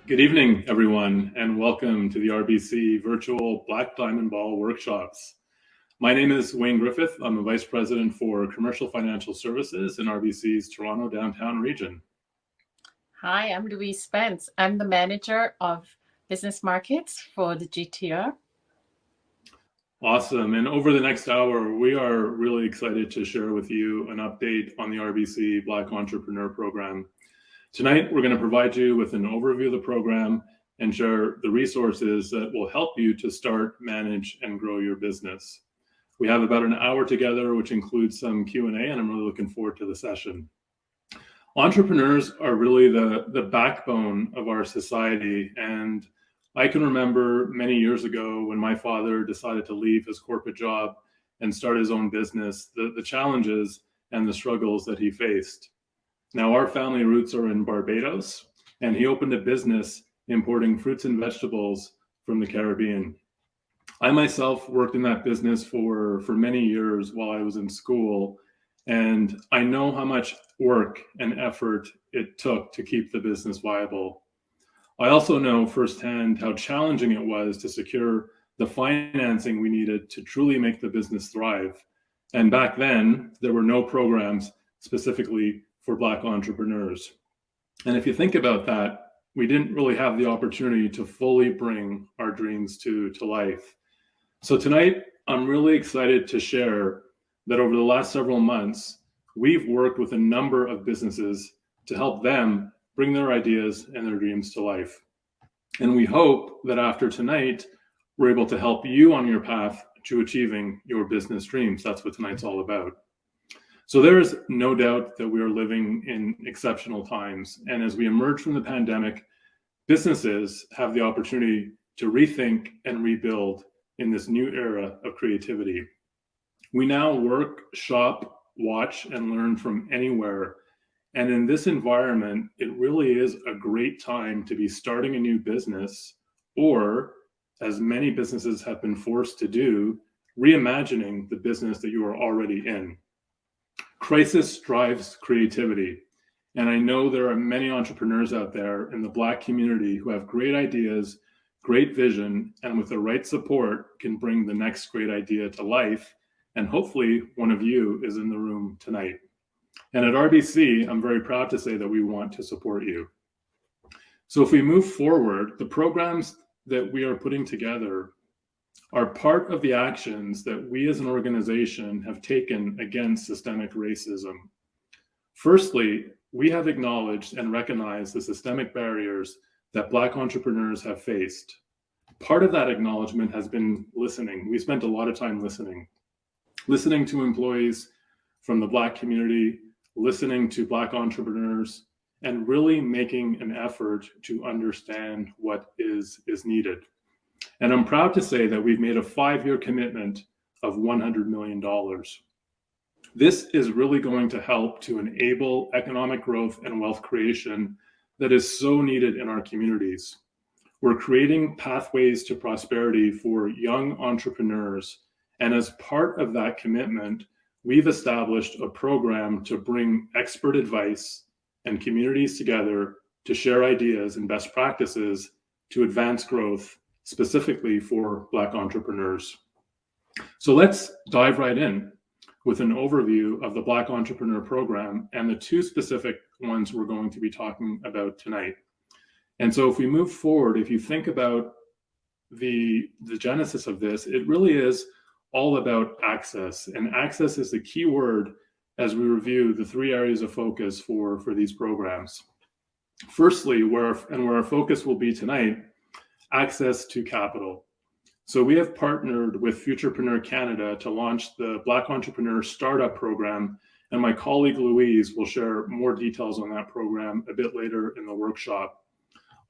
Good evening, everyone, and welcome to the RBC virtual Black Diamond Ball workshops. My name is Wayne Griffith. I'm the Vice President for Commercial Financial Services in RBC's Toronto downtown region. Hi, I'm Louise Spence. I'm the Manager of Business Markets for the GTR. Awesome. And over the next hour, we are really excited to share with you an update on the RBC Black Entrepreneur Program. Tonight, we're going to provide you with an overview of the program and share the resources that will help you to start, manage, and grow your business. We have about an hour together, which includes some Q&A, and I'm really looking forward to the session. Entrepreneurs are really the backbone of our society, and I can remember many years ago when my father decided to leave his corporate job and start his own business, the challenges and the struggles that he faced. Now, our family roots are in Barbados, and he opened a business importing fruits and vegetables from the Caribbean. I myself worked in that business for many years while I was in school, and I know how much work and effort it took to keep the business viable. I also know firsthand how challenging it was to secure the financing we needed to truly make the business thrive. And back then, there were no programs specifically for Black entrepreneurs. And if you think about that, we didn't really have the opportunity to fully bring our dreams to life. So tonight, I'm really excited to share that over the last several months, we've worked with a number of businesses to help them bring their ideas and their dreams to life. And we hope that after tonight, we're able to help you on your path to achieving your business dreams. That's what tonight's all about. So there is no doubt that we are living in exceptional times. And as we emerge from the pandemic, businesses have the opportunity to rethink and rebuild in this new era of creativity. We now work, shop, watch, and learn from anywhere. And in this environment, it really is a great time to be starting a new business, or, as many businesses have been forced to do, reimagining the business that you are already in. Crisis drives creativity. And I know there are many entrepreneurs out there in the Black community who have great ideas, great vision, and with the right support can bring the next great idea to life. And hopefully one of you is in the room tonight. And at RBC, I'm very proud to say that we want to support you. So if we move forward, the programs that we are putting together are part of the actions that we as an organization have taken against systemic racism. Firstly, we have acknowledged and recognized the systemic barriers that Black entrepreneurs have faced. Part of that acknowledgement has been listening. We spent a lot of time listening to employees from the Black community, listening to Black entrepreneurs, and really making an effort to understand what is needed. And I'm proud to say that we've made a 5-year commitment of $100 million. This is really going to help to enable economic growth and wealth creation that is so needed in our communities. We're creating pathways to prosperity for young entrepreneurs. And as part of that commitment, we've established a program to bring expert advice and communities together to share ideas and best practices to advance growth, specifically for Black entrepreneurs. So let's dive right in with an overview of the Black Entrepreneur Program and the two specific ones we're going to be talking about tonight. And so if we move forward, if you think about the genesis of this, it really is all about access. And access is the key word as we review the 3 areas of focus for these programs. Firstly, where our focus will be tonight, access to capital. So we have partnered with Futurepreneur Canada to launch the Black Entrepreneur Startup Program, and my colleague Louise will share more details on that program a bit later in the workshop.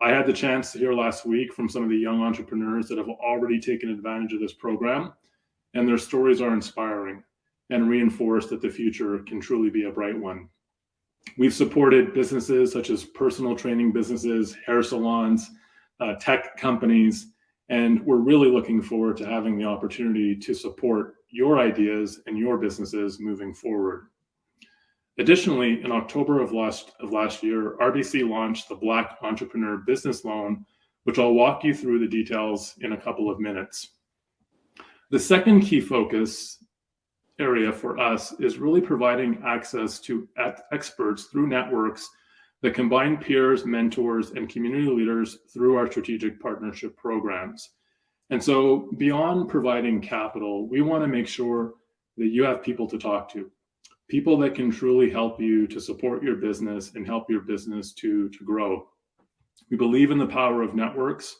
I had the chance to hear last week from some of the young entrepreneurs that have already taken advantage of this program, and their stories are inspiring and reinforce that the future can truly be a bright one. We've supported businesses such as personal training businesses, hair salons, tech companies, and we're really looking forward to having the opportunity to support your ideas and your businesses moving forward. Additionally, in October of last year, RBC launched the Black Entrepreneur Business Loan, which I'll walk you through the details in a couple of minutes. The second key focus area for us is really providing access to experts through networks that combine peers, mentors, and community leaders through our strategic partnership programs. And so beyond providing capital, we want to make sure that you have people to talk to, people that can truly help you to support your business and help your business to grow. We believe in the power of networks.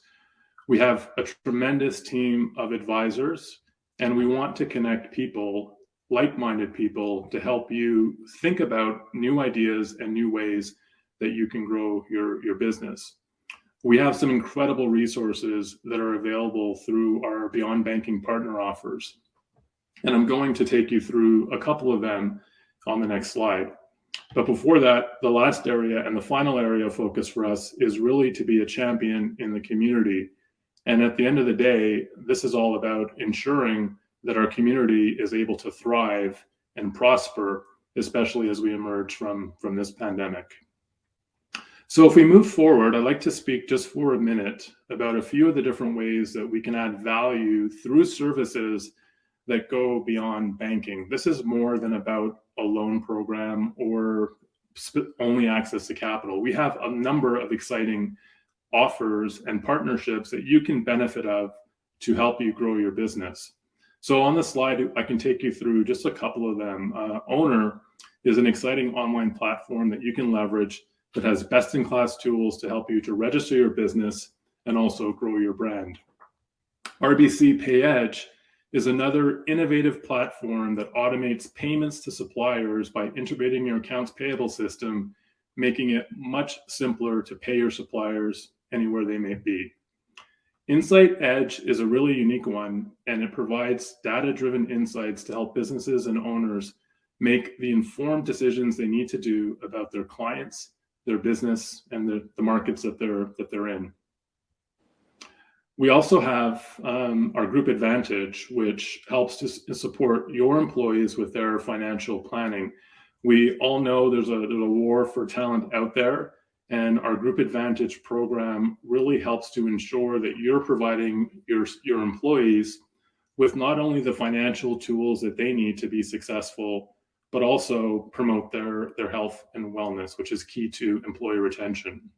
We have a tremendous team of advisors, and we want to connect people, like-minded people, to help you think about new ideas and new ways that you can grow your business. We have some incredible resources that are available through our Beyond Banking partner offers. And I'm going to take you through a couple of them on the next slide. But before that, the last area and the final area of focus for us is really to be a champion in the community. And at the end of the day, this is all about ensuring that our community is able to thrive and prosper, especially as we emerge from this pandemic. So if we move forward, I'd like to speak just for a minute about a few of the different ways that we can add value through services that go beyond banking. This is more than about a loan program or only access to capital. We have a number of exciting offers and partnerships that you can benefit of to help you grow your business. So on the slide, I can take you through just a couple of them. Owner is an exciting online platform that you can leverage that has best-in-class tools to help you to register your business and also grow your brand. RBC PayEdge is another innovative platform that automates payments to suppliers by integrating your accounts payable system, making it much simpler to pay your suppliers anywhere they may be. Insight Edge is a really unique one, and it provides data-driven insights to help businesses and owners make the informed decisions they need to do about their clients, their business, and the markets that they're in. We also have our Group Advantage, which helps to support your employees with their financial planning. We all know there's a war for talent out there, and our Group Advantage program really helps to ensure that you're providing your employees with not only the financial tools that they need to be successful, but also promote their health and wellness, which is key to employee retention.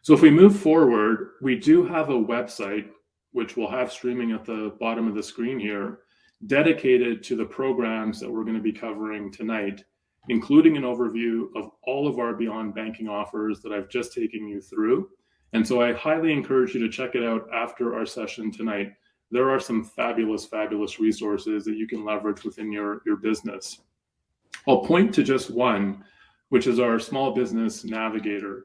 So if we move forward, we do have a website, which we'll have streaming at the bottom of the screen here, dedicated to the programs that we're going to be covering tonight, including an overview of all of our Beyond Banking offers that I've just taken you through. And so I highly encourage you to check it out after our session tonight. There are some fabulous, fabulous resources that you can leverage within your business. I'll point to just one, which is our Small Business Navigator.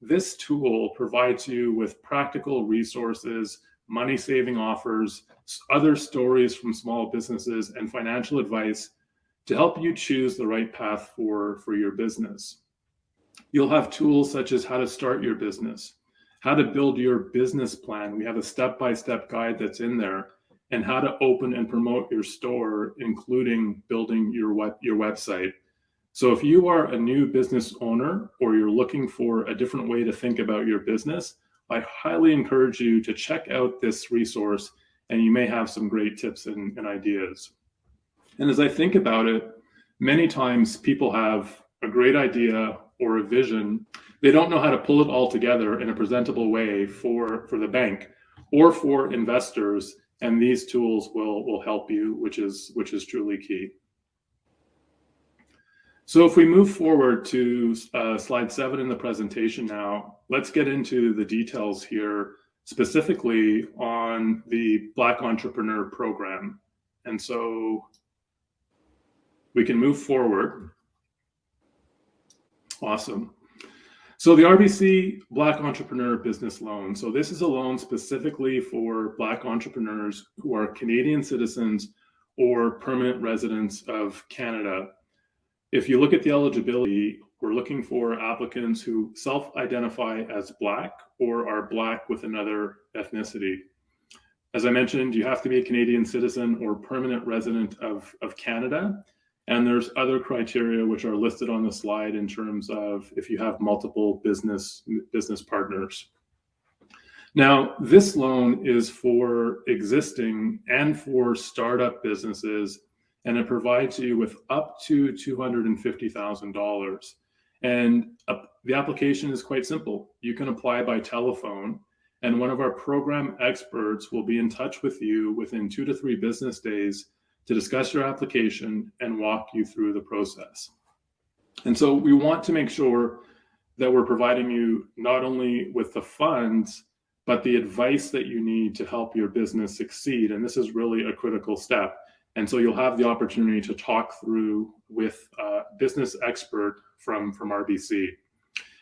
This tool provides you with practical resources, money-saving offers, other stories from small businesses, and financial advice to help you choose the right path for your business. You'll have tools such as how to start your business, how to build your business plan. We have a step-by-step guide that's in there, and how to open and promote your store, including building your website. So if you are a new business owner or you're looking for a different way to think about your business, I highly encourage you to check out this resource, and you may have some great tips and ideas. And as I think about it, many times people have a great idea or a vision. They don't know how to pull it all together in a presentable way for the bank or for investors, and these tools will help you, which is truly key. So if we move forward to slide 7 in the presentation now, let's get into the details here, specifically on the Black Entrepreneur Program. And so we can move forward. Awesome. So the RBC Black Entrepreneur Business Loan. So this is a loan specifically for Black entrepreneurs who are Canadian citizens or permanent residents of Canada. If you look at the eligibility, we're looking for applicants who self-identify as Black or are Black with another ethnicity. As I mentioned, you have to be a Canadian citizen or permanent resident of Canada. And there's other criteria which are listed on the slide in terms of if you have multiple business partners. Now, this loan is for existing and for startup businesses, and it provides you with up to $250,000. And the application is quite simple. You can apply by telephone, and one of our program experts will be in touch with you within 2 to 3 business days to discuss your application and walk you through the process. And so we want to make sure that we're providing you not only with the funds, but the advice that you need to help your business succeed. And this is really a critical step. And so you'll have the opportunity to talk through with a business expert from RBC.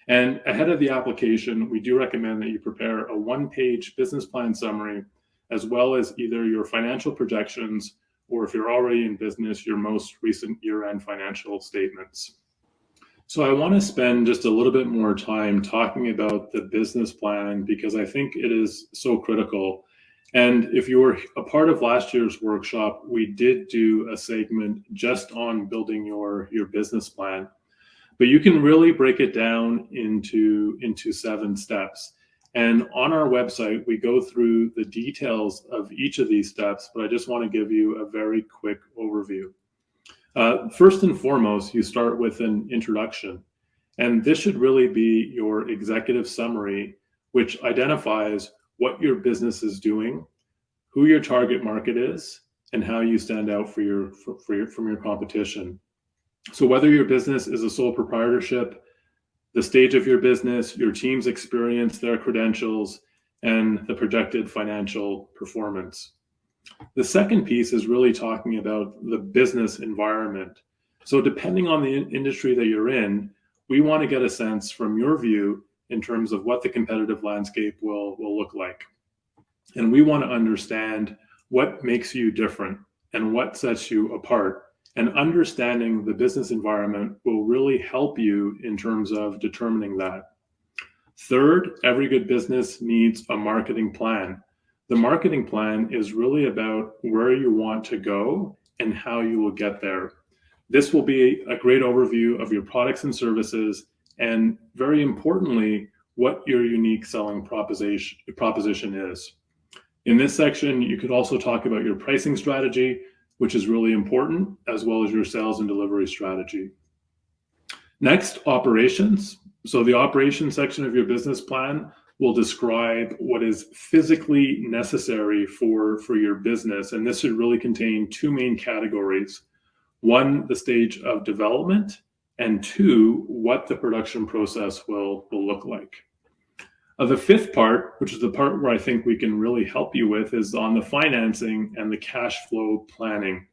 And ahead of the application, we do recommend that you prepare a 1-page business plan summary, as well as either your financial projections, or if you're already in business, your most recent year-end financial statements. So I want to spend just a little bit more time talking about the business plan because I think it is so critical. And if you were a part of last year's workshop, we did do a segment just on building your business plan. But you can really break it down into 7 steps. And on our website, we go through the details of each of these steps, but I just want to give you a very quick overview. First and foremost, you start with an introduction. And this should really be your executive summary, which identifies what your business is doing, who your target market is, and how you stand out from your competition. So whether your business is a sole proprietorship, the stage of your business, your team's experience, their credentials, and the projected financial performance. The second piece is really talking about the business environment. So depending on the industry that you're in, we want to get a sense from your view in terms of what the competitive landscape will look like. And we want to understand what makes you different and what sets you apart. And understanding the business environment will really help you in terms of determining that. Third, every good business needs a marketing plan. The marketing plan is really about where you want to go and how you will get there. This will be a great overview of your products and services, and very importantly, what your unique selling proposition is. In this section, you could also talk about your pricing strategy, which is really important, as well as your sales and delivery strategy. Next, operations. So the operations section of your business plan will describe what is physically necessary for your business. And this should really contain 2 main categories. 1, the stage of development, and 2, what the production process will look like. The 5th part, which is the part where I think we can really help you with, is on the financing and the cash flow planning.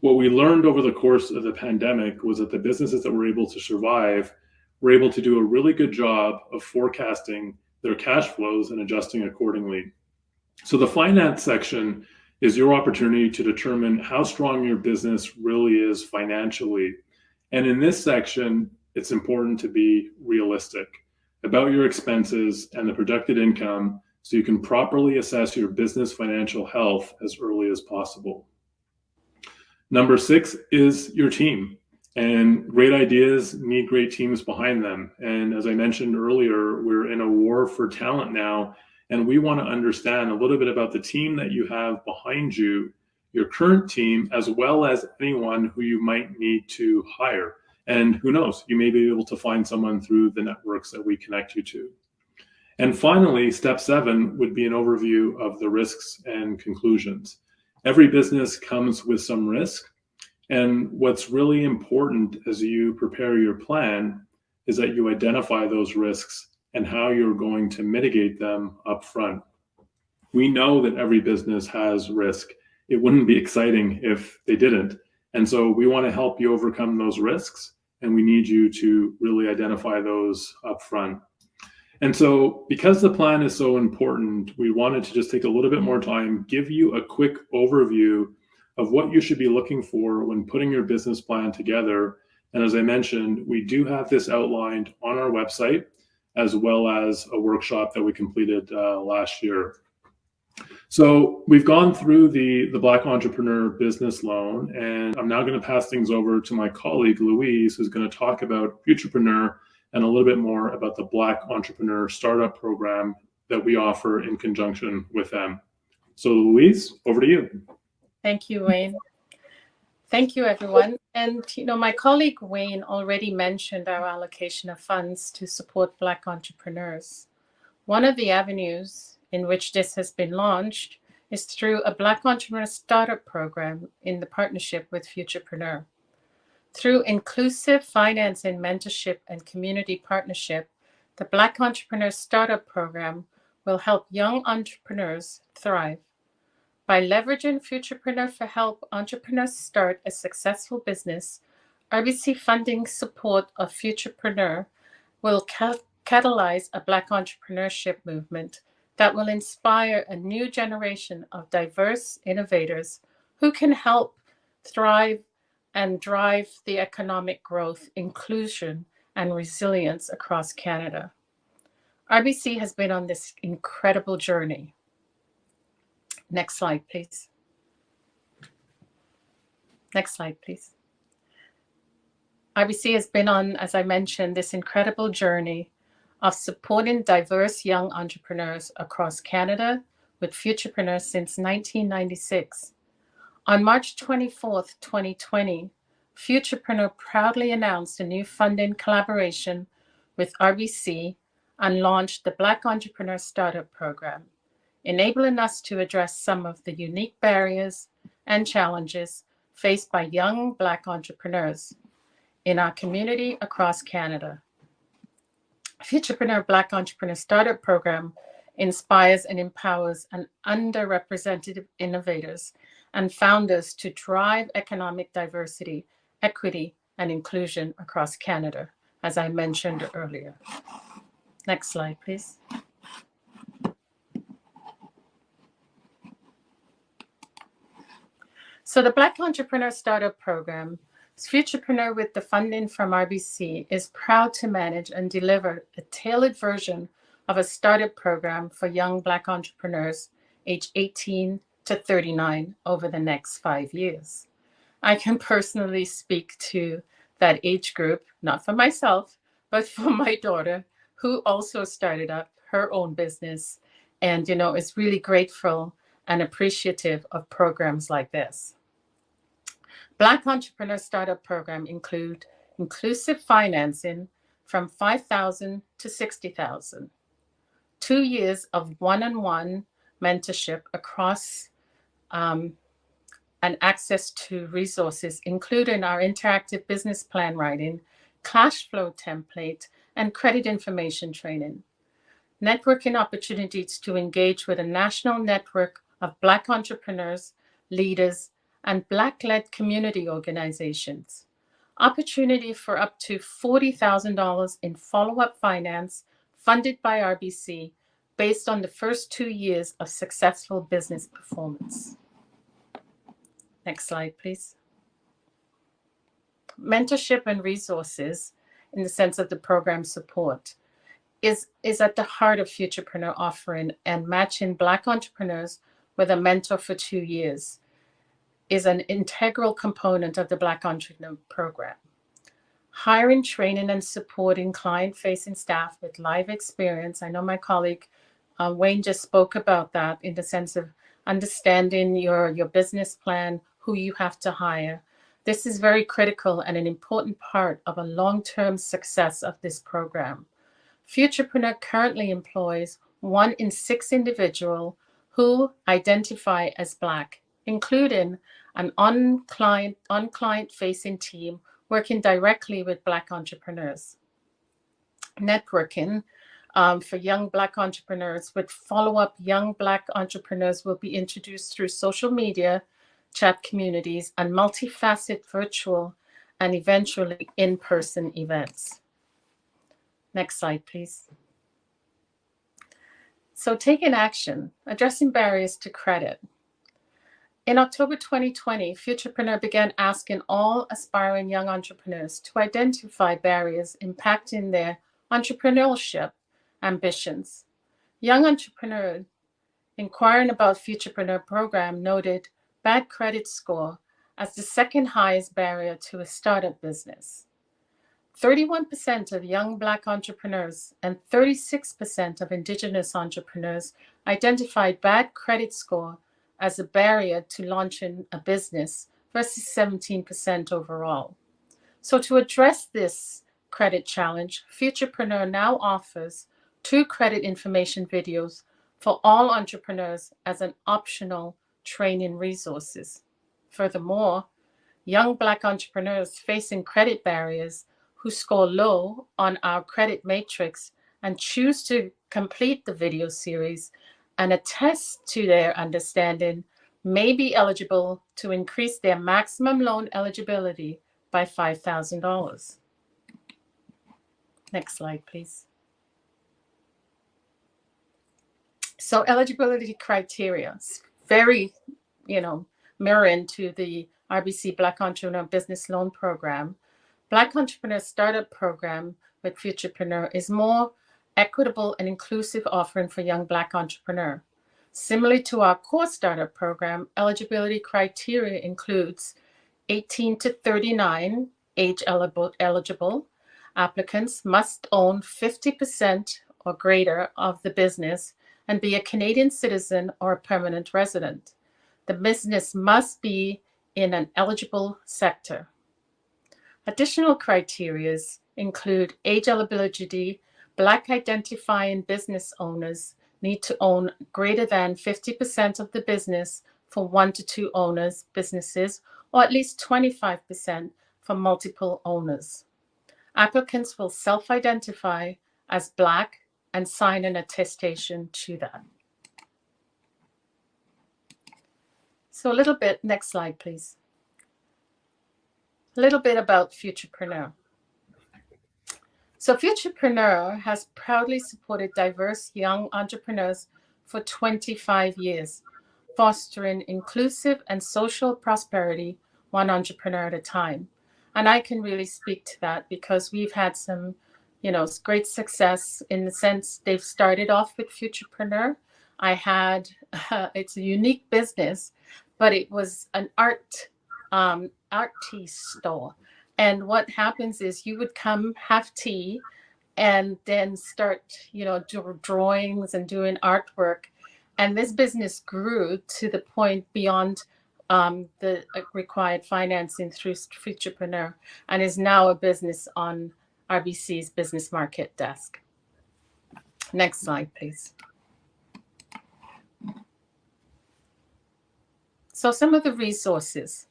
What we learned over the course of the pandemic was that the businesses that were able to survive were able to do a really good job of forecasting their cash flows and adjusting accordingly. So the finance section is your opportunity to determine how strong your business really is financially. And in this section, it's important to be realistic about your expenses and the projected income so you can properly assess your business financial health as early as possible. Number 6 is your team. And great ideas need great teams behind them. And as I mentioned earlier, we're in a war for talent now, and we want to understand a little bit about the team that you have behind you, your current team, as well as anyone who you might need to hire. And who knows, you may be able to find someone through the networks that we connect you to. And finally, step 7 would be an overview of the risks and conclusions. Every business comes with some risk. And what's really important as you prepare your plan is that you identify those risks and how you're going to mitigate them up front. We know that every business has risk. It wouldn't be exciting if they didn't. And so we want to help you overcome those risks, and we need you to really identify those up front. And so because the plan is so important, we wanted to just take a little bit more time, give you a quick overview of what you should be looking for when putting your business plan together. And as I mentioned, we do have this outlined on our website, as well as a workshop that we completed last year. So we've gone through the Black Entrepreneur Business Loan, and I'm now going to pass things over to my colleague, Louise, who's going to talk about Futurepreneur and a little bit more about the Black Entrepreneur Startup Program that we offer in conjunction with them. So Louise, over to you. Thank you, Wayne. Thank you, everyone. And, my colleague Wayne already mentioned our allocation of funds to support Black entrepreneurs. One of the avenues in which this has been launched is through a Black Entrepreneur Startup Program in the partnership with Futurepreneur. Through inclusive finance and mentorship and community partnership, the Black Entrepreneur Startup Program will help young entrepreneurs thrive. By leveraging Futurepreneur for help entrepreneurs start a successful business, RBC funding support of Futurepreneur will catalyze a Black entrepreneurship movement that will inspire a new generation of diverse innovators who can help thrive and drive the economic growth, inclusion, and resilience across Canada. RBC has been on this incredible journey. Next slide, please. Next slide, please. RBC has been on, as I mentioned, this incredible journey of supporting diverse young entrepreneurs across Canada with Futurepreneur since 1996. On March 24th, 2020, Futurepreneur proudly announced a new funding collaboration with RBC and launched the Black Entrepreneur Startup Program, enabling us to address some of the unique barriers and challenges faced by young Black entrepreneurs in our community across Canada. Futurepreneur Black Entrepreneur Startup Program inspires and empowers underrepresented innovators and founders to drive economic diversity, equity, and inclusion across Canada, as I mentioned earlier. Next slide, please. So the Black Entrepreneur Startup Program, Futurepreneur with the funding from RBC, is proud to manage and deliver a tailored version of a startup program for young Black entrepreneurs aged 18 to 39 over the next 5 years. I can personally speak to that age group, not for myself, but for my daughter, who also started up her own business and, is really grateful and appreciative of programs like this. Black Entrepreneur Startup Program include inclusive financing from $5,000 to $60,000, 2 years of one-on-one mentorship across and access to resources, including our interactive business plan writing, cash flow template, and credit information training. Networking opportunities to engage with a national network of Black entrepreneurs, leaders, and Black-led community organizations. Opportunity for up to $40,000 in follow-up finance funded by RBC based on the first 2 years of successful business performance. Next slide, please. Mentorship and resources, in the sense of the program support, is at the heart of Futurepreneur offering, and matching Black entrepreneurs with a mentor for 2 years is an integral component of the Black Entrepreneur Program. Hiring, training, and supporting client-facing staff with live experience. I know my colleague Wayne just spoke about that, in the sense of understanding your business plan, who you have to hire. This is very critical and an important part of a long-term success of this program. Futurepreneur currently employs 1 in 6 individuals who identify as Black, including an on-client-facing team working directly with Black entrepreneurs. Networking for young Black entrepreneurs with follow-up young Black entrepreneurs will be introduced through social media, chat communities, and multifaceted virtual and eventually in-person events. Next slide, please. So taking action, addressing barriers to credit. In October 2020, Futurepreneur began asking all aspiring young entrepreneurs to identify barriers impacting their entrepreneurship ambitions. Young entrepreneurs inquiring about Futurepreneur program noted bad credit score as the second highest barrier to a startup business. 31% of young Black entrepreneurs and 36% of Indigenous entrepreneurs identified bad credit score as a barrier to launching a business versus 17% overall. So to address this credit challenge, Futurepreneur now offers 2 credit information videos for all entrepreneurs as an optional training resources. Furthermore, young Black entrepreneurs facing credit barriers who score low on our credit matrix and choose to complete the video series and attest to their understanding may be eligible to increase their maximum loan eligibility by $5,000. Next slide, please. So eligibility criteria, very, mirroring to the RBC Black Entrepreneur Business Loan Program. Black Entrepreneur Startup Program with Futurepreneur is more equitable and inclusive offering for young Black entrepreneur. Similarly to our core startup program, eligibility criteria includes 18 to 39 age eligible applicants must own 50% or greater of the business and be a Canadian citizen or a permanent resident. The business must be in an eligible sector. Additional criteria include age eligibility. Black identifying business owners need to own greater than 50% of the business for 1 to 2 owners businesses, or at least 25% for multiple owners. Applicants will self-identify as Black and sign an attestation to that. So a little bit, next slide, please. A little bit about Futurepreneur. So Futurepreneur has proudly supported diverse young entrepreneurs for 25 years, fostering inclusive and social prosperity, one entrepreneur at a time. And I can really speak to that because we've had some, great success in the sense they've started off with Futurepreneur. I had, it's a unique business, but it was an art tea store. And what happens is you would come, have tea, and then start, drawings and doing artwork. And this business grew to the point beyond the required financing through Futurepreneur and is now a business on RBC's business market desk. Next slide, please. So some of the resources.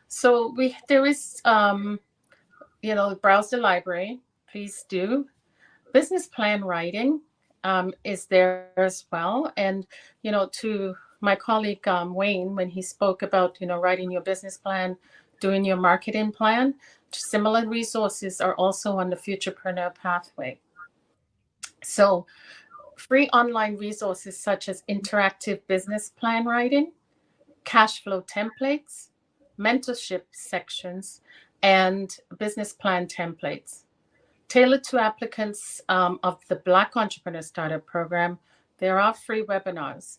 So there is, browse the library, please do. Business plan writing is there as well. And, to my colleague Wayne, when he spoke about, writing your business plan, doing your marketing plan, similar resources are also on the Futurepreneur pathway. So free online resources such as interactive business plan writing, cash flow templates, mentorship sections, and business plan templates. Tailored to applicants of the Black Entrepreneur Startup Program, there are free webinars,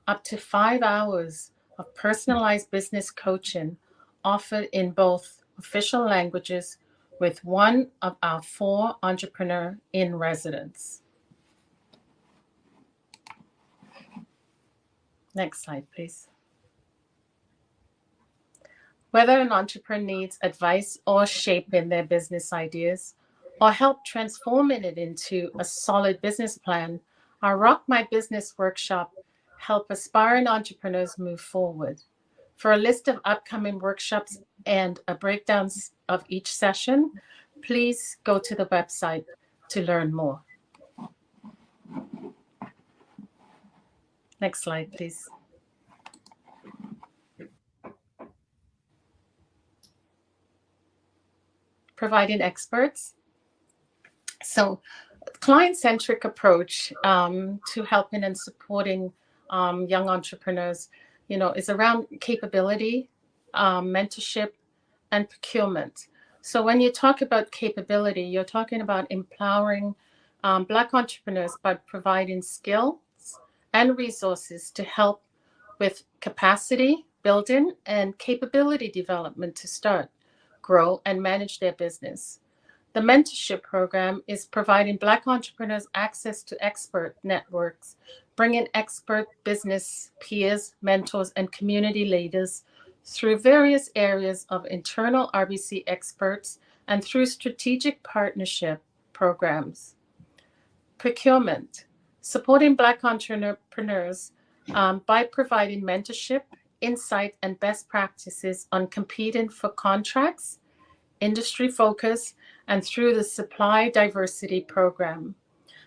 up to 5 hours of personalized business coaching offered in both official languages with one of our 4 entrepreneur in residence. Next slide, please. Whether an entrepreneur needs advice or shaping their business ideas or help transforming it into a solid business plan, our Rock My Business workshop help aspiring entrepreneurs move forward. For a list of upcoming workshops and a breakdown of each session, please go to the website to learn more. Next slide, please. Providing experts. So client-centric approach to helping and supporting young entrepreneurs, is around capability, mentorship, and procurement. So when you talk about capability, you're talking about empowering Black entrepreneurs by providing skills and resources to help with capacity building and capability development to start, grow, and manage their business. The mentorship program is providing Black entrepreneurs access to expert networks, bringing expert business peers, mentors, and community leaders through various areas of internal RBC experts and through strategic partnership programs. Procurement, supporting Black entrepreneurs by providing mentorship, insight, and best practices on competing for contracts, industry focus, and through the supply diversity program.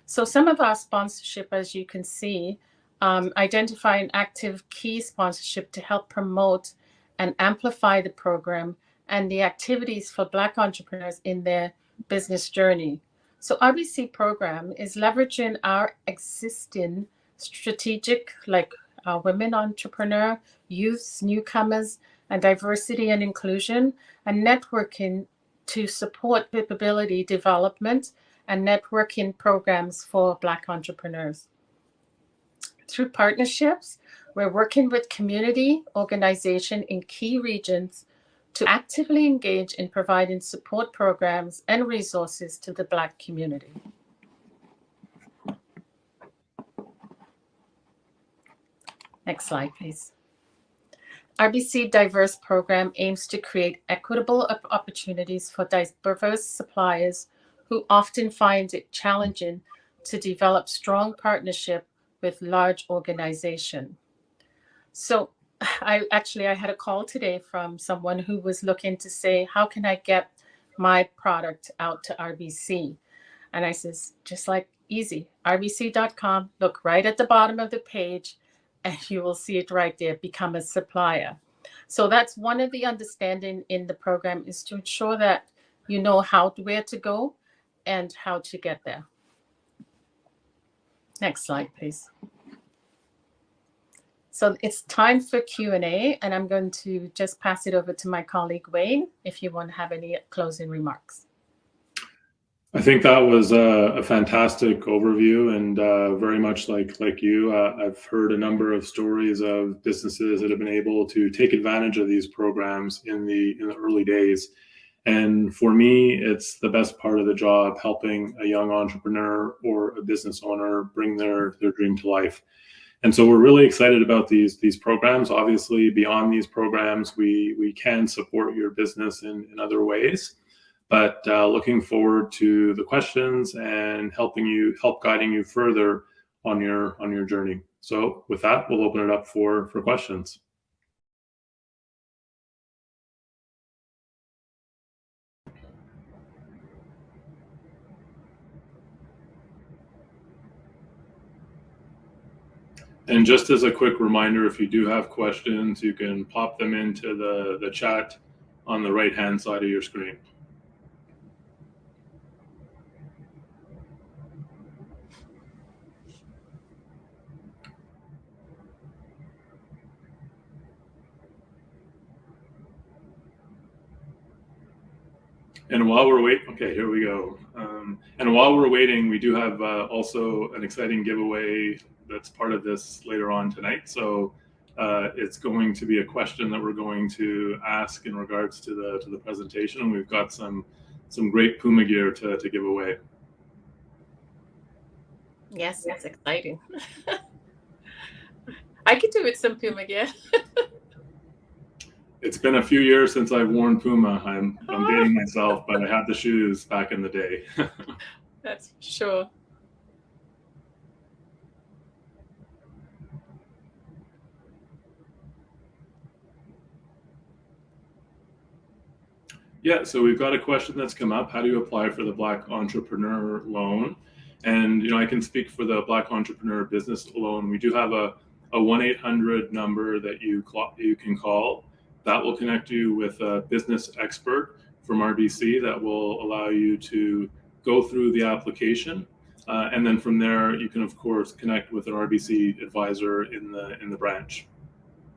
So some of our sponsorship, as you can see, identify an active key sponsorship to help promote and amplify the program and the activities for Black entrepreneurs in their business journey. So RBC program is leveraging our existing strategic, like women entrepreneur, youths, newcomers, and diversity and inclusion, and networking to support capability development and networking programs for Black entrepreneurs. Through partnerships, we're working with community organizations in key regions to actively engage in providing support programs and resources to the Black community. Next slide, please. RBC Diverse Program aims to create equitable opportunities for diverse suppliers who often find it challenging to develop strong partnership with large organizations. So I had a call today from someone who was looking to say, how can I get my product out to RBC? And I says, just like easy, rbc.com, look right at the bottom of the page, and you will see it right there, become a supplier. So that's one of the understanding in the program, is to ensure that you know where to go and how to get there. Next slide, please. So it's time for Q&A, and I'm going to just pass it over to my colleague, Wayne, if you want to have any closing remarks. I think that was a fantastic overview, and very much like you, I've heard a number of stories of businesses that have been able to take advantage of these programs in the early days. And for me, it's the best part of the job, helping a young entrepreneur or a business owner bring their dream to life. And so we're really excited about these programs. Obviously, beyond these programs, we can support your business in other ways. But looking forward to the questions and help guiding you further on your journey. So with that, we'll open it up for questions. And just as a quick reminder, if you do have questions, you can pop them into the chat on the right-hand side of your screen. And while we're waiting, okay, here we go. And while we're waiting, we do have also an exciting giveaway that's part of this later on tonight. So it's going to be a question that we're going to ask in regards to the presentation, and we've got some great Puma gear to give away. Yes, that's exciting. I could do with some Puma gear. It's been a few years since I've worn Puma. I'm dating myself, but I had the shoes back in the day. That's for sure. Yeah, so we've got a question that's come up. How do you apply for the Black Entrepreneur Loan? And I can speak for the Black Entrepreneur Business Loan. We do have a 1-800 number that you can call. That will connect you with a business expert from RBC that will allow you to go through the application. And then from there, you can, of course, connect with an RBC advisor in the branch.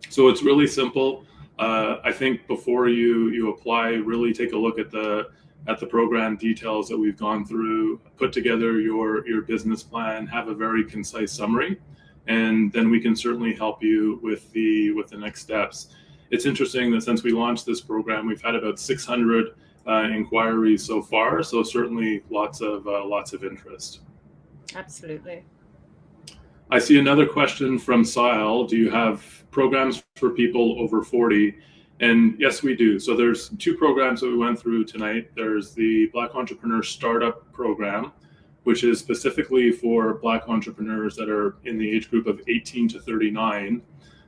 So it's really simple. I think before you apply, really take a look at the program details that we've gone through, put together your business plan, have a very concise summary. and then we can certainly help you with the next steps. It's interesting that since we launched this program, we've had about 600 inquiries so far, so certainly lots of interest. Absolutely. I see another question from Sile. Do you have programs for people over 40? And yes, we do. So there's two programs that we went through tonight. There's the Black Entrepreneur Startup Program, which is specifically for Black entrepreneurs that are in the age group of 18 to 39.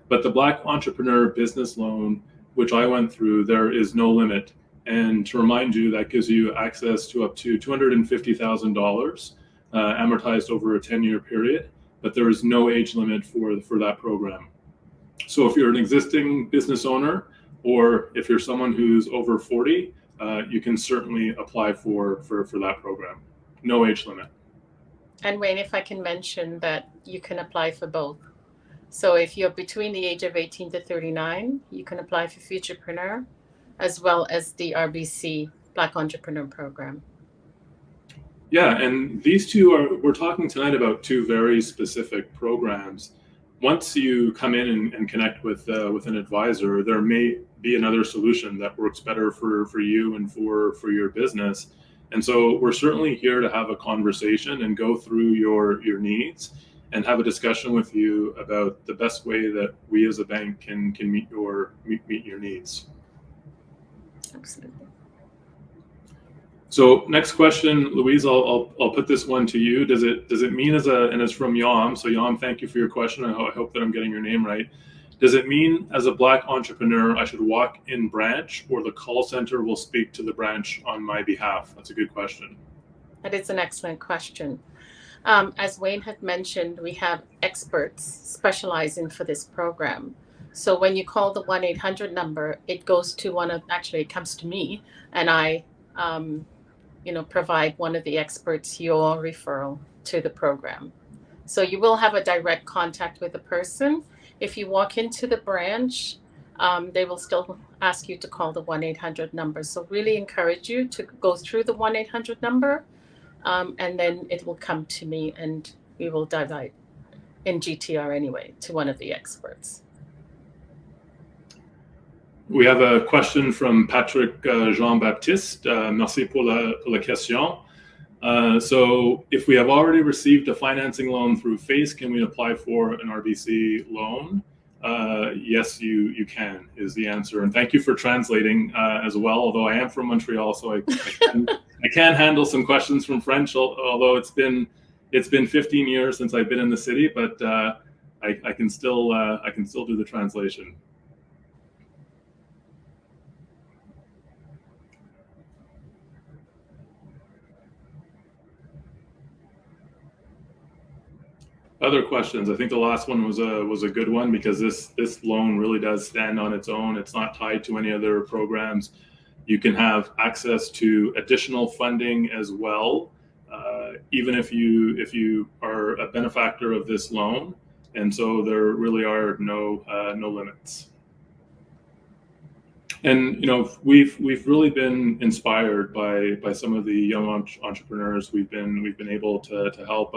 But the Black Entrepreneur Business Loan, which I went through, there is no limit. And to remind you, that gives you access to up to $250,000 amortized over a 10-year period, but there is no age limit for that program. So if you're an existing business owner, or if you're someone who's over 40, you can certainly apply for that program. No age limit. And Wayne, if I can mention that you can apply for both. So if you're between the age of 18 to 39, you can apply for Futurepreneur, as well as the RBC Black Entrepreneur Program. Yeah, and these two we're talking tonight about two very specific programs. Once you come in and connect with an advisor, there may be another solution that works better for you and for your business. And so we're certainly here to have a conversation and go through your needs and have a discussion with you about the best way that we as a bank can meet your needs. Absolutely. So next question, Louise, I'll put this one to you. Does it mean and it's from Yom. So Yom, thank you for your question. I hope that I'm getting your name right. Does it mean as a Black entrepreneur, I should walk in branch, or the call center will speak to the branch on my behalf? That's a good question. That is an excellent question. As Wayne had mentioned, we have experts specializing for this program. So when you call the 1-800 number, it goes to it comes to me, and I provide one of the experts your referral to the program. So you will have a direct contact with the person. If you walk into the branch, they will still ask you to call the 1-800 number. So really encourage you to go through the 1-800 number, and then it will come to me, and we will divide in GTR anyway to one of the experts. We have a question from Patrick Jean-Baptiste. Merci pour la question. So if we have already received a financing loan through FACE, can we apply for an RBC loan? Yes, you can, is the answer. And thank you for translating as well, although I am from Montreal, so I can handle some questions from French, although it's been 15 years since I've been in the city, but I can still do the translation. Other questions? I think the last one was a good one, because this loan really does stand on its own. It's not tied to any other programs. You can have access to additional funding as well, even if you are a benefactor of this loan. And so there really are no limits. And we've really been inspired by some of the young entrepreneurs we've been able to help.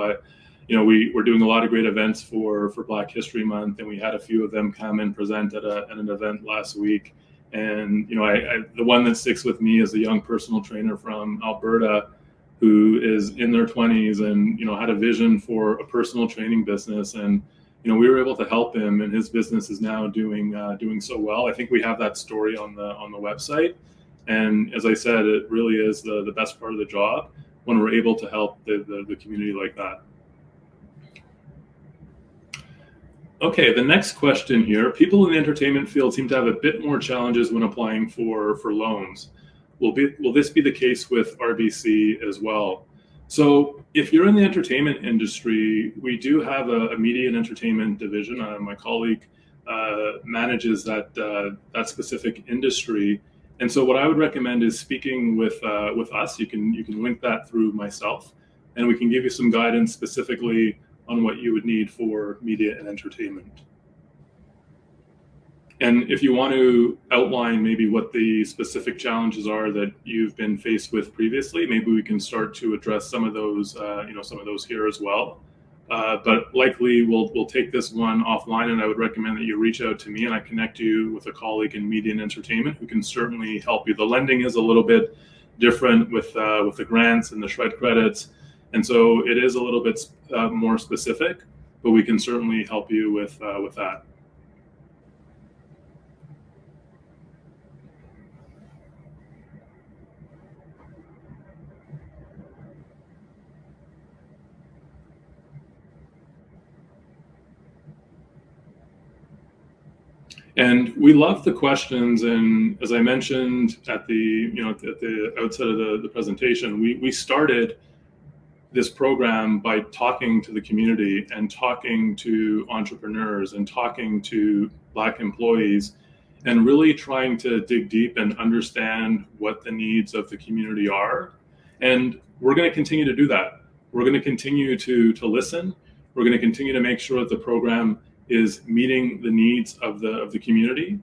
We're doing a lot of great events for Black History Month, and we had a few of them come and present at an event last week. And the one that sticks with me is a young personal trainer from Alberta who is in their 20s and had a vision for a personal training business, and we were able to help him, and his business is now doing so well. I think we have that story on the website, and as I said, it really is the best part of the job when we're able to help the community like that. Okay, the next question here. People in the entertainment field seem to have a bit more challenges when applying for loans. Will this be the case with RBC as well? So if you're in the entertainment industry, we do have a media and entertainment division. My colleague manages that specific industry. And so what I would recommend is speaking with us. You can link that through myself, and we can give you some guidance specifically on what you would need for media and entertainment. And if you want to outline maybe what the specific challenges are that you've been faced with previously, maybe we can start to address some of those here as well. but likely we'll take this one offline, and I would recommend that you reach out to me and I connect you with a colleague in media and entertainment who can certainly help you. The lending is a little bit different with the grants and the shred credits, and so it is a little bit more specific, but we can certainly help you with that. And we love the questions, and as I mentioned at the outset of the presentation, we started this program by talking to the community and talking to entrepreneurs and talking to Black employees, and really trying to dig deep and understand what the needs of the community are. And we're going to continue to do that. We're going to continue to listen. We're going to continue to make sure that the program is meeting the needs of the community,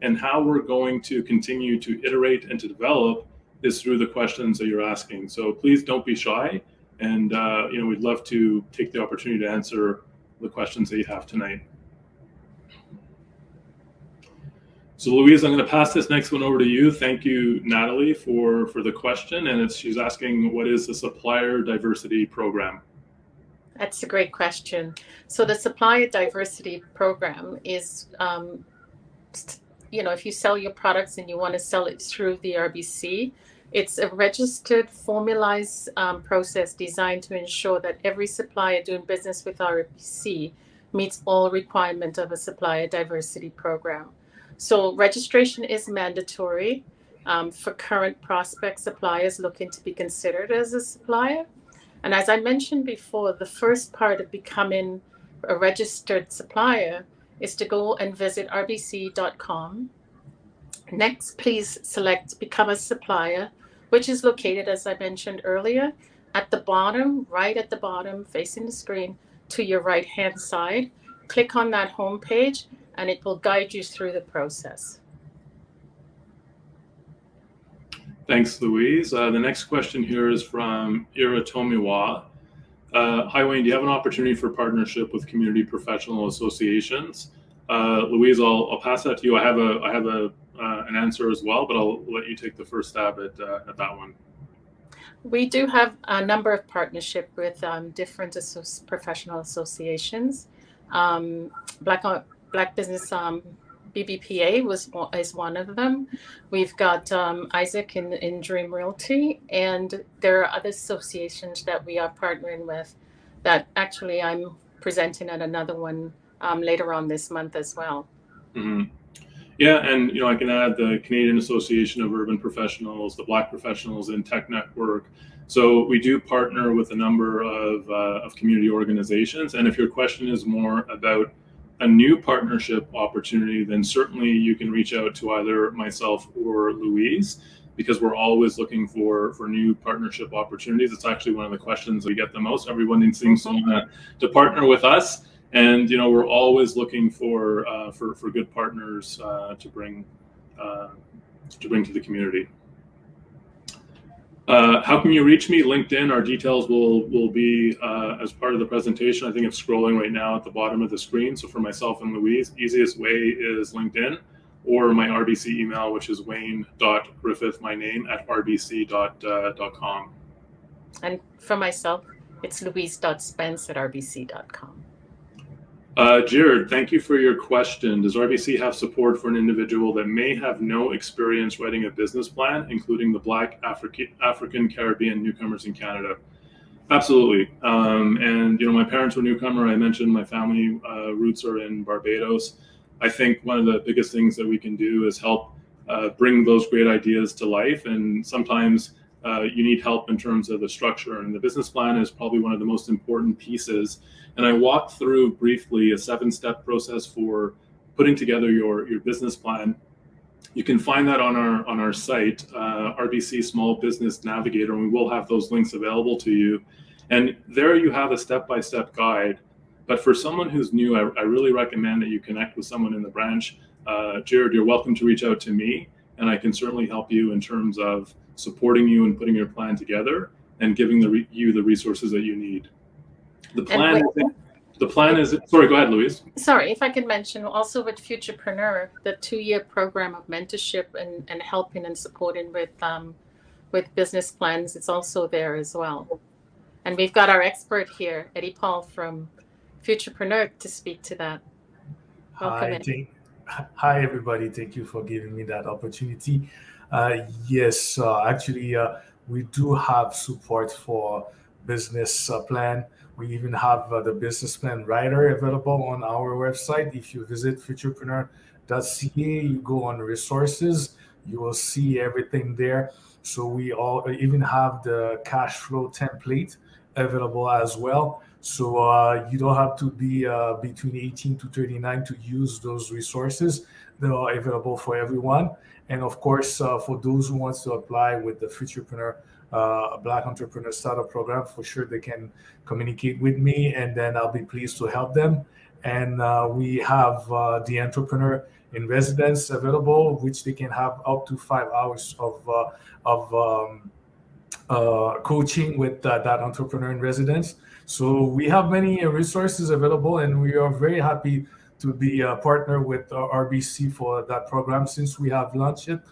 and how we're going to continue to iterate and to develop is through the questions that you're asking. So please don't be shy, and we'd love to take the opportunity to answer the questions that you have tonight. So Louise, I'm going to pass this next one over to you. Thank you, Natalie, for the question, and she's asking, what is the supplier diversity program? That's a great question. So the supplier diversity program is, if you sell your products and you want to sell it through the RBC, it's a registered, formalized process designed to ensure that every supplier doing business with RBC meets all requirements of a supplier diversity program. So registration is mandatory for current prospect suppliers looking to be considered as a supplier. And as I mentioned before, the first part of becoming a registered supplier is to go and visit rbc.com. Next, please select Become a Supplier, which is located, as I mentioned earlier, at the bottom, right at the bottom, facing the screen to your right-hand side. Click on that home page, and it will guide you through the process. Thanks, Louise. The next question here is from Ira Tomiwa. Hi, Wayne. Do you have an opportunity for partnership with community professional associations? Louise, I'll pass that to you. I have an answer as well, but I'll let you take the first stab at that one. We do have a number of partnerships with different professional associations. Black Business BBPA is one of them. We've got Isaac in Dream Realty, and there are other associations that we are partnering with that actually I'm presenting at another one later on this month as well. Mm-hmm. Yeah, and I can add the Canadian Association of Urban Professionals, the Black Professionals in Tech Network. So we do partner with a number of community organizations, and if your question is more about a new partnership opportunity, then certainly you can reach out to either myself or Louise, because we're always looking for new partnership opportunities. It's actually one of the questions we get the most. Everyone seems to partner with us, and we're always looking for good partners to bring to the community. How can you reach me? LinkedIn. Our details will be as part of the presentation. I think it's scrolling right now at the bottom of the screen. So for myself and Louise, easiest way is LinkedIn, or my RBC email, which is wayne.griffith, my name, @rbc.com. And for myself, it's louise.spence@rbc.com. Jared, thank you for your question. Does RBC have support for an individual that may have no experience writing a business plan, including the Black, African, Caribbean newcomers in Canada? Absolutely. And my parents were newcomer. I mentioned my family roots are in Barbados. I think one of the biggest things that we can do is help bring those great ideas to life. And sometimes you need help in terms of the structure, and the business plan is probably one of the most important pieces. And I walked through briefly a 7-step process for putting together your business plan. You can find that on our site, RBC Small Business Navigator, and we will have those links available to you. And there you have a step-by-step guide. But for someone who's new, I really recommend that you connect with someone in the branch. Jared, you're welcome to reach out to me, and I can certainly help you in terms of supporting you and putting your plan together and giving you the resources that you need. The plan is, sorry, go ahead, Louise. Sorry, if I could mention also with Futurepreneur, the 2-year program of mentorship and helping and supporting with business plans, it's also there as well. And we've got our expert here, Eddie Paul from Futurepreneur, to speak to that. Welcome. Hi, everybody. Thank you for giving me that opportunity. Yes, actually, we do have support for business plan. We even have the business plan writer available on our website. If you visit futurepreneur.ca, you go on resources, you will see everything there. So we all even have the cash flow template available as well. So you don't have to be between 18 to 39 to use those resources. They are available for everyone. And of course, for those who want to apply with the Futurepreneur Black Entrepreneur Startup Program, for sure they can communicate with me, and then I'll be pleased to help them. And we have the Entrepreneur in Residence available, which they can have up to 5 hours of coaching with that Entrepreneur in Residence. So we have many resources available, and we are very happy to be a partner with RBC for that program since we have launched it.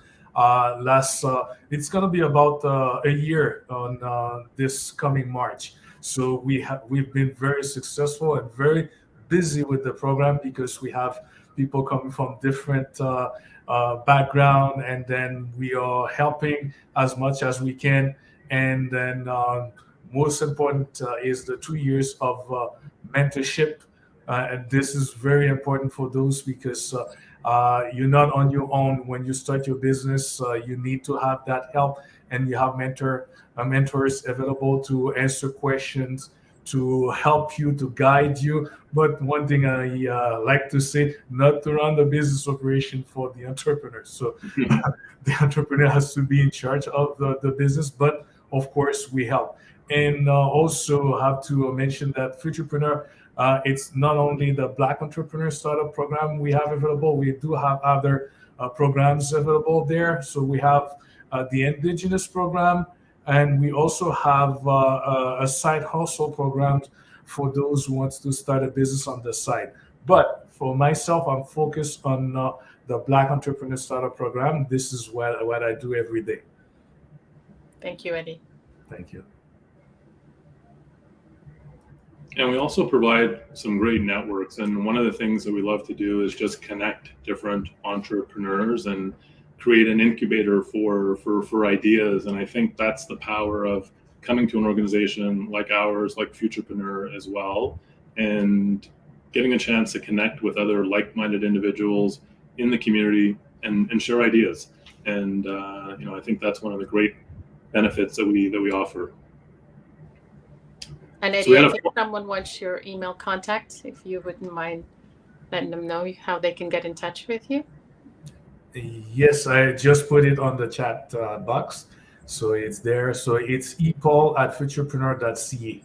It's going to be about a year on this coming March. So we've been very successful and very busy with the program because we have people coming from different background, and then we are helping as much as we can. And then most important is the 2 years of mentorship. And this is very important for those because you're not on your own when you start your business. You need to have that help, and you have mentors available to answer questions, to help you, to guide you. But one thing I like to say, not to run the business operation for the entrepreneur. So the entrepreneur has to be in charge of the business, but of course we help. And also have to mention that Futurepreneur, it's not only the Black Entrepreneur Startup Program we have available, we do have other programs available there. So we have the Indigenous Program, and we also have a side hustle program for those who want to start a business on the side. But for myself, I'm focused on the Black Entrepreneur Startup Program. This is what I do every day. Thank you, Eddie. Thank you. And we also provide some great networks. And one of the things that we love to do is just connect different entrepreneurs and create an incubator for ideas. And I think that's the power of coming to an organization like ours, like Futurepreneur as well, and getting a chance to connect with other like-minded individuals in the community and share ideas. And I think that's one of the great benefits that we offer. And Eddie, if someone wants your email contact, if you wouldn't mind letting them know how they can get in touch with you. Yes, I just put it on the chat box, so it's there. So it's epaul@futurepreneur.ca.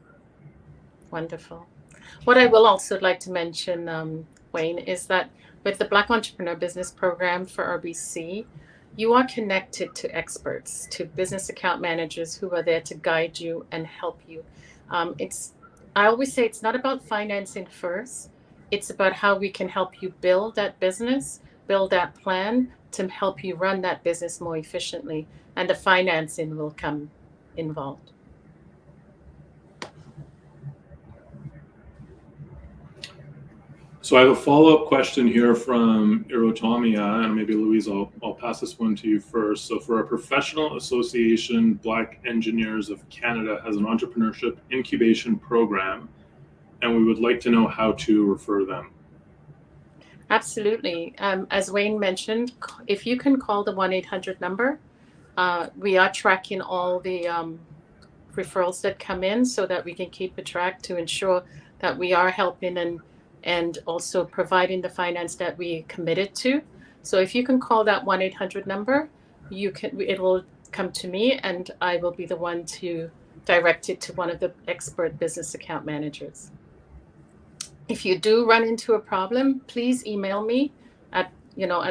Wonderful. What I will also like to mention, Wayne, is that with the Black Entrepreneur Business Program for RBC, you are connected to experts, to business account managers who are there to guide you and help you. I always say it's not about financing first. It's about how we can help you build that business, build that plan to help you run that business more efficiently, and the financing will come involved. So I have a follow-up question here from Irotomia, and maybe Louise, I'll pass this one to you first. So for a professional association, Black Engineers of Canada has an entrepreneurship incubation program, and we would like to know how to refer them. Absolutely. As Wayne mentioned, if you can call the 1-800 number, we are tracking all the referrals that come in so that we can keep a track to ensure that we are helping and also providing the finance that we committed to. So if you can call that 1-800 number, it will come to me, and I will be the one to direct it to one of the expert business account managers. If you do run into a problem, please email me at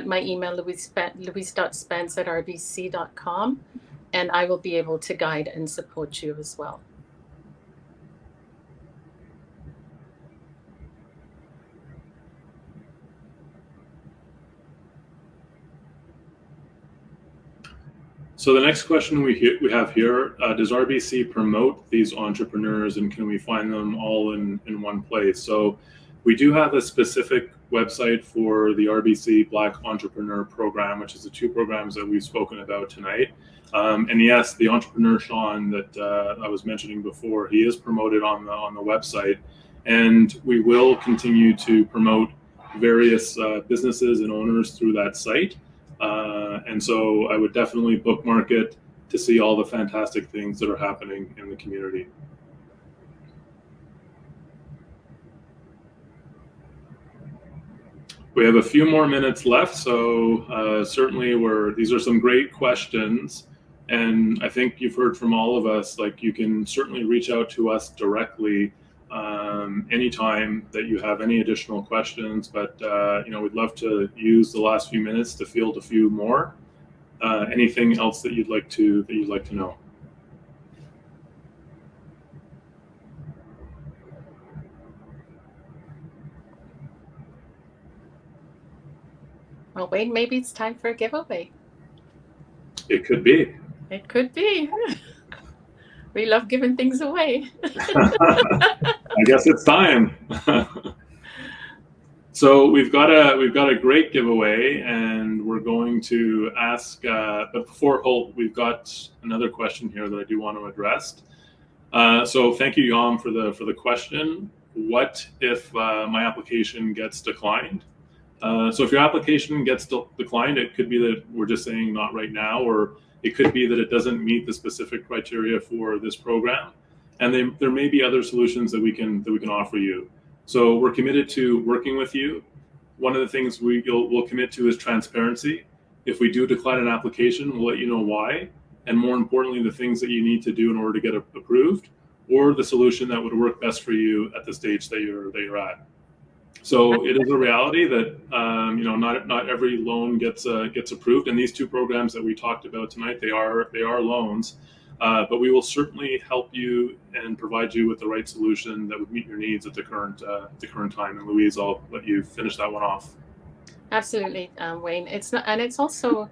my email, louise.spence@rbc.com, and I will be able to guide and support you as well. So the next question we have here, does RBC promote these entrepreneurs, and can we find them all in one place? So we do have a specific website for the RBC Black Entrepreneur Program, which is the two programs that we've spoken about tonight. And yes, the entrepreneur Sean that I was mentioning before, he is promoted on the website, and we will continue to promote various businesses and owners through that site. And so I would definitely bookmark it to see all the fantastic things that are happening in the community. We have a few more minutes left, so certainly these are some great questions. And I think you've heard from all of us, like you can certainly reach out to us directly anytime that you have any additional questions, but we'd love to use the last few minutes to field a few more. Anything else that you'd like to know? Well, Wayne, maybe it's time for a giveaway. It could be. It could be. We love giving things away. I guess it's time. So we've got a great giveaway, and we're going to ask. But before Holt, we've got another question here that I do want to address. So thank you, Yam, for the question. What if my application gets declined? So if your application gets declined, it could be that we're just saying not right now, or it could be that it doesn't meet the specific criteria for this program, and there may be other solutions that we can offer you. So we're committed to working with you. One of the things we'll commit to is transparency. If we do decline an application, we'll let you know why, and more importantly, the things that you need to do in order to get approved, or the solution that would work best for you at the stage that you're at. So it is a reality that not every loan gets approved, and these two programs that we talked about tonight, they are loans, but we will certainly help you and provide you with the right solution that would meet your needs at the current time. And Louise, I'll let you finish that one off. Absolutely, Wayne. It's not, and it's also,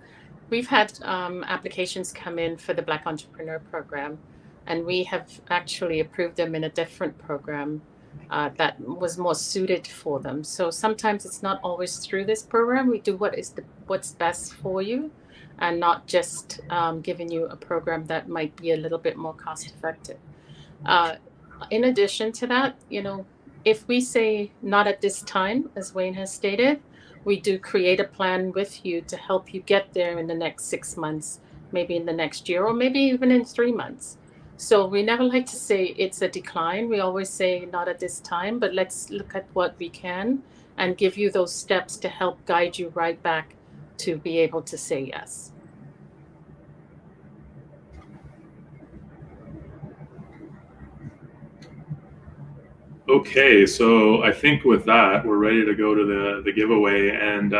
we've had applications come in for the Black Entrepreneur Program, and we have actually approved them in a different program that was more suited for them. So sometimes it's not always through this program. We do what's best for you, and not just giving you a program that might be a little bit more cost effective. In addition to that, if we say not at this time, as Wayne has stated, we do create a plan with you to help you get there in the next 6 months, maybe in the next year, or maybe even in 3 months. So we never like to say it's a decline. We always say not at this time, but let's look at what we can and give you those steps to help guide you right back to be able to say yes. Okay, so I think with that, we're ready to go to the giveaway. And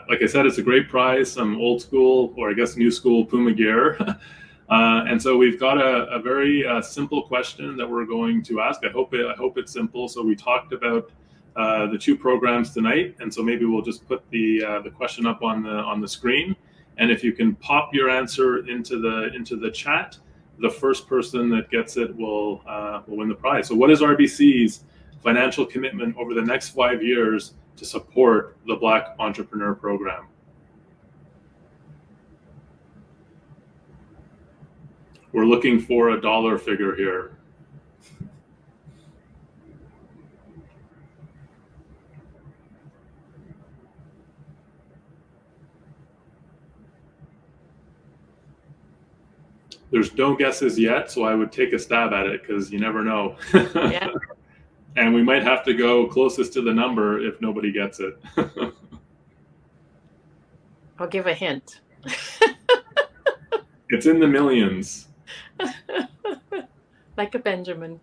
like I said, it's a great prize, some old school, or I guess new school Puma gear. And so we've got a very simple question that we're going to ask. I hope it's simple. So we talked about the two programs tonight, and so maybe we'll just put the question up on the screen. And if you can pop your answer into the chat, the first person that gets it will win the prize. So what is RBC's financial commitment over the next 5 years to support the Black Entrepreneur Program? We're looking for a dollar figure here. There's no guesses yet, so I would take a stab at it because you never know. Yeah. And we might have to go closest to the number if nobody gets it. I'll give a hint. It's in the millions. Like a Benjamin.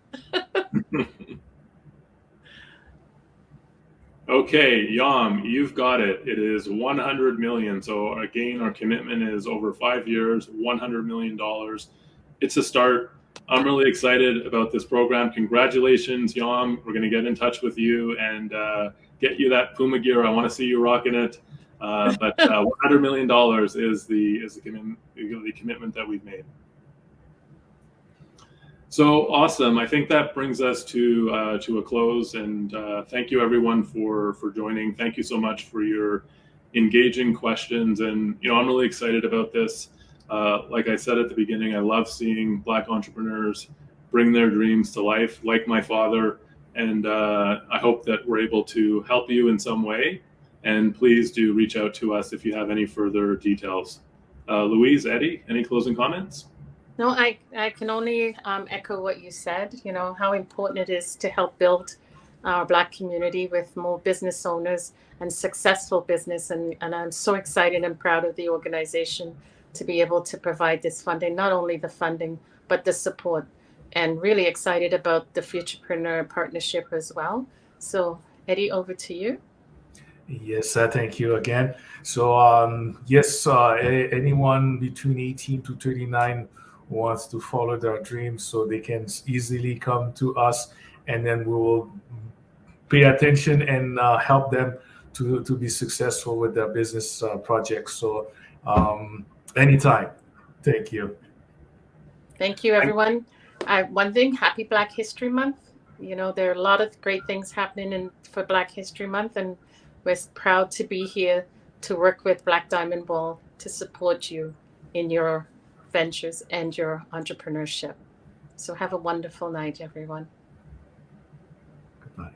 Okay, Yam, you've got it. It is 100 million. So again, our commitment is over 5 years, $100 million. It's a start. I'm really excited about this program. Congratulations, Yam. We're going to get in touch with you and get you that Puma gear. I want to see you rocking it. But $100 million is the commitment that we've made. So awesome! I think that brings us to a close. And thank you everyone for joining. Thank you so much for your engaging questions. And I'm really excited about this. Like I said at the beginning, I love seeing Black entrepreneurs bring their dreams to life, like my father. And I hope that we're able to help you in some way. And please do reach out to us if you have any further details. Louise, Eddie, any closing comments? No, I can only echo what you said, how important it is to help build our Black community with more business owners and successful business. And I'm so excited and proud of the organization to be able to provide this funding, not only the funding, but the support, and really excited about the Futurepreneur partnership as well. So Eddie, over to you. Yes, thank you again. So yes, anyone between 18 to 39 wants to follow their dreams, so they can easily come to us, and then we will pay attention and help them to be successful with their business projects. So anytime. Thank you. Thank you, everyone. One thing, happy Black History Month. There are a lot of great things happening for Black History Month, and we're proud to be here to work with Black Diamond Ball to support you in your ventures and your entrepreneurship. So have a wonderful night, everyone. Goodbye.